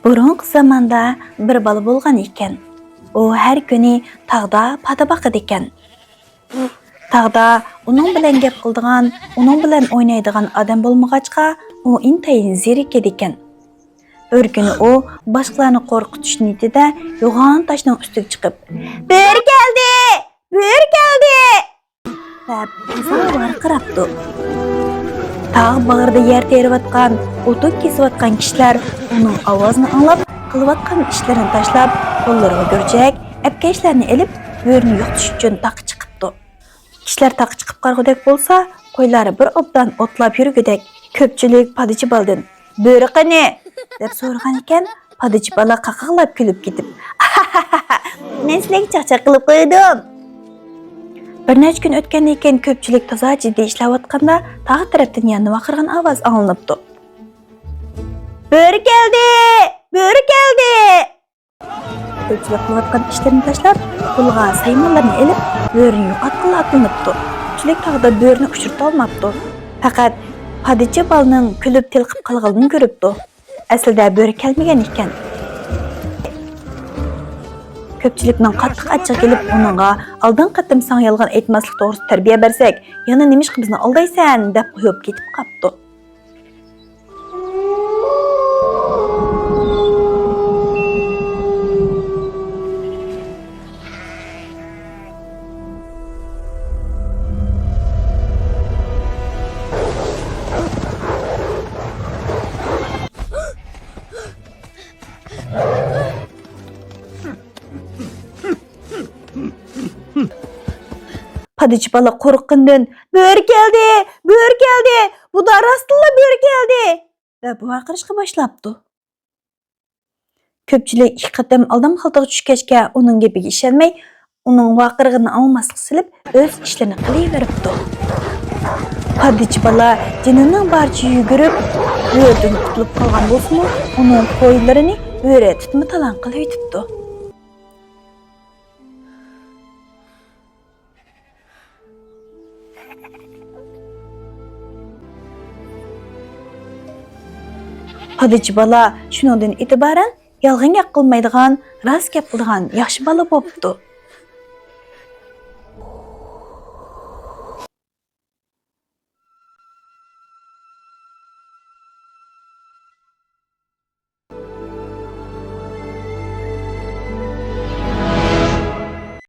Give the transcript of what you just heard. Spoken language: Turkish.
Burunqi zamanda bir bola bo'lgan ekan. U har kuni tog'da pada boqadi ekan. Tog'da uning bilan gap qiladigan, uning bilan o'ynaydigan odam bo'lmag'achqa, u intayin zerik ekan. Bir kuni u boshqalarni qo'rqitish niyatida yo'g'on toshning ustiga chiqib, "Bir keldi! Bir keldi!" deb uzoq varqirabdi. Tağ bağırda yer teriyotgan, otu kesiyotgan kishilar uning ovozini anglab, qilayotgan ishlarini tashlab, qo'llariga go'rchak, apkashlarni elib, bo'rini yo'qotish uchun taqqa chiqibdi. Kishilar taqqa chiqib qarg'udek bo'lsa, qo'ylari bir obdan otlab yurgudek, ko'pchilik padichi baldan "Bo'ri qani?" deb so'ragan ekan, padichi bala qaqaqlab kulib ketib, "Men sizlarga chaqchaq qilib qo'ydim." Bir necha kun o'tgandan keyin ko'pchilik toza jiddiy ishlayotganda tog' tarafdan yana vaqirgan ovoz anglanibdi. "Bo'ri keldi! Bo'ri keldi!" Ko'pchilik qilayotgan ishlarini tashlab, qo'lga saymonlarni elib, bo'rini yo'qotqili atlanibdi. Ko'pchilik tog'da bo'rini uchirta olmabdi. Faqat padichi balning kulib tilqib qolganini ko'ribdi. Aslida bo'ri kelmagan ekan. Ko'pchilikning qattiq achchig'i kelib uningga "Oldin qatim sen yolg'on aytmaslik to'g'risida tarbiya bersak, yana nimishqa bizni aldaysan?" deb qo'yib ketib qapti. Padichi bala qo'rqqandan "Bo'ri keldi! Bo'ri keldi! Bu da rostla bo'ri keldi!" deb vaqirishga boshlabdi. Ko'pchilik ikki qatam oldin xaltaga tushgachga uning gapiga ishonmay, uning vaqirig'ini anglamaslik silib, o'z ishlarini qilaveribdi. Padichi bala jinining barcha yugurib, bo'ridan qutulib qolgan bo'lsa-mu, uning qo'ylarini bo'ri tutma talon qilib yutibdi. Padichi bala shuningdan e'tiboran yolg'on gap qilmaydigan, rost gap qiladigan yaxshi bola bo'pti.